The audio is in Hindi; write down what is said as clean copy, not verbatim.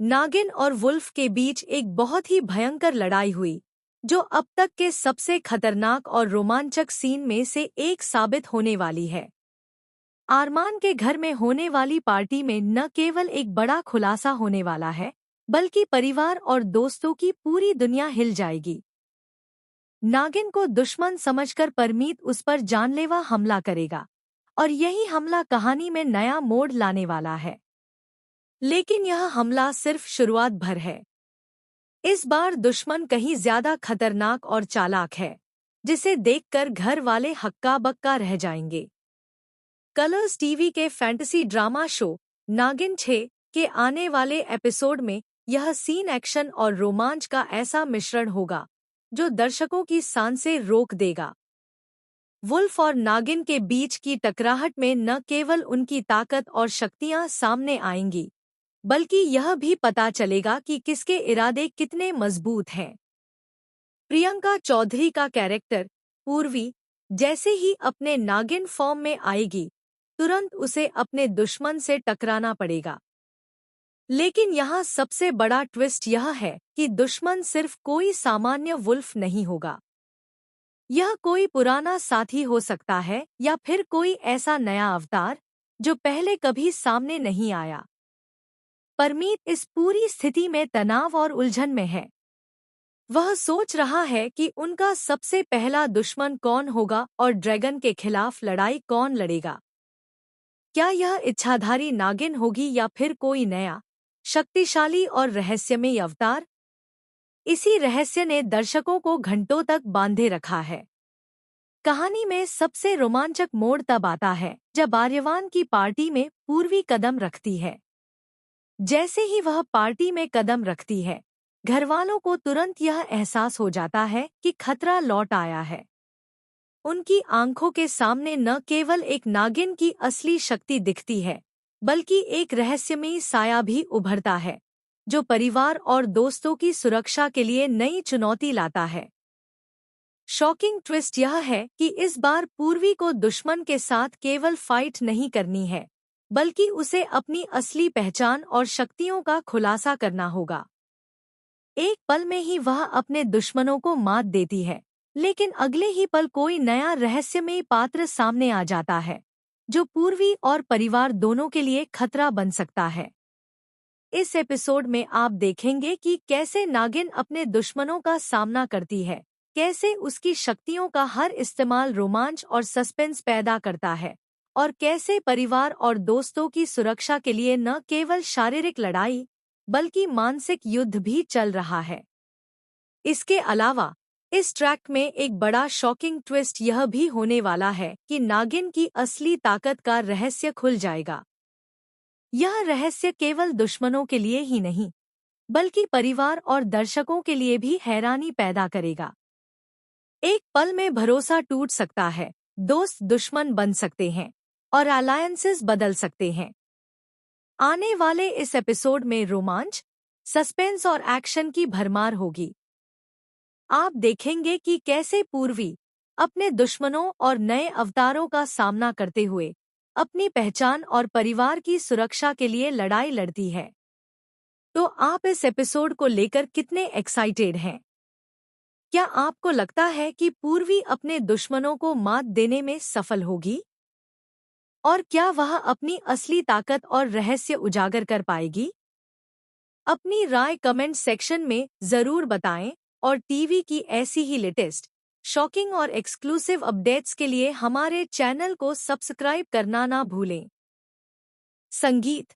नागिन और वुल्फ के बीच एक बहुत ही भयंकर लड़ाई हुई, जो अब तक के सबसे खतरनाक और रोमांचक सीन में से एक साबित होने वाली है। आरमान के घर में होने वाली पार्टी में न केवल एक बड़ा खुलासा होने वाला है, बल्कि परिवार और दोस्तों की पूरी दुनिया हिल जाएगी। नागिन को दुश्मन समझकर परमीत उस पर जानलेवा हमला करेगा, और यही हमला कहानी में नया मोड़ लाने वाला है। लेकिन यह हमला सिर्फ शुरुआत भर है। इस बार दुश्मन कहीं ज्यादा खतरनाक और चालाक है, जिसे देखकर घर वाले हक्का बक्का रह जाएंगे। कलर्स टीवी के फैंटेसी ड्रामा शो नागिन 6 के आने वाले एपिसोड में यह सीन एक्शन और रोमांच का ऐसा मिश्रण होगा जो दर्शकों की सांसें रोक देगा। वुल्फ और नागिन के बीच की टकराहट में न केवल उनकी ताकत और शक्तियां सामने आएंगी, बल्कि यह भी पता चलेगा कि किसके इरादे कितने मजबूत हैं। प्रियंका चौधरी का कैरेक्टर पूर्वी जैसे ही अपने नागिन फॉर्म में आएगी, तुरंत उसे अपने दुश्मन से टकराना पड़ेगा। लेकिन यहाँ सबसे बड़ा ट्विस्ट यह है कि दुश्मन सिर्फ कोई सामान्य वुल्फ नहीं होगा। यह कोई पुराना साथी हो सकता है या फिर कोई ऐसा नया अवतार जो पहले कभी सामने नहीं आया। परमीत इस पूरी स्थिति में तनाव और उलझन में है। वह सोच रहा है कि उनका सबसे पहला दुश्मन कौन होगा और ड्रैगन के खिलाफ लड़ाई कौन लड़ेगा। क्या यह इच्छाधारी नागिन होगी या फिर कोई नया, शक्तिशाली और रहस्यमयी अवतार? इसी रहस्य ने दर्शकों को घंटों तक बांधे रखा है। कहानी में सबसे रोमांचक मोड़ तब आता है जब आर्यवान की पार्टी में पूर्वी कदम रखती है। जैसे ही वह पार्टी में कदम रखती है, घरवालों को तुरंत यह एहसास हो जाता है कि खतरा लौट आया है। उनकी आंखों के सामने न केवल एक नागिन की असली शक्ति दिखती है, बल्कि एक रहस्यमयी साया भी उभरता है, जो परिवार और दोस्तों की सुरक्षा के लिए नई चुनौती लाता है। शॉकिंग ट्विस्ट यह है कि इस बार पूर्वी को दुश्मन के साथ केवल फाइट नहीं करनी है, बल्कि उसे अपनी असली पहचान और शक्तियों का खुलासा करना होगा। एक पल में ही वह अपने दुश्मनों को मात देती है, लेकिन अगले ही पल कोई नया रहस्यमयी पात्र सामने आ जाता है, जो पूर्वी और परिवार दोनों के लिए खतरा बन सकता है। इस एपिसोड में आप देखेंगे कि कैसे नागिन अपने दुश्मनों का सामना करती है, कैसे उसकी शक्तियों का हर इस्तेमाल रोमांच और सस्पेंस पैदा करता है, और कैसे परिवार और दोस्तों की सुरक्षा के लिए न केवल शारीरिक लड़ाई बल्कि मानसिक युद्ध भी चल रहा है। इसके अलावा इस ट्रैक में एक बड़ा शॉकिंग ट्विस्ट यह भी होने वाला है कि नागिन की असली ताकत का रहस्य खुल जाएगा। यह रहस्य केवल दुश्मनों के लिए ही नहीं, बल्कि परिवार और दर्शकों के लिए भी हैरानी पैदा करेगा। एक पल में भरोसा टूट सकता है, दोस्त दुश्मन बन सकते हैं, और अलायंसेस बदल सकते हैं। आने वाले इस एपिसोड में रोमांच, सस्पेंस और एक्शन की भरमार होगी। आप देखेंगे कि कैसे पूर्वी अपने दुश्मनों और नए अवतारों का सामना करते हुए अपनी पहचान और परिवार की सुरक्षा के लिए लड़ाई लड़ती है। तो आप इस एपिसोड को लेकर कितने एक्साइटेड हैं? क्या आपको लगता है कि पूर्वी अपने दुश्मनों को मात देने में सफल होगी? और क्या वह अपनी असली ताकत और रहस्य उजागर कर पाएगी? अपनी राय कमेंट सेक्शन में जरूर बताएं, और टीवी की ऐसी ही लेटेस्ट, शॉकिंग और एक्सक्लूसिव अपडेट्स के लिए हमारे चैनल को सब्सक्राइब करना ना भूलें। संगीत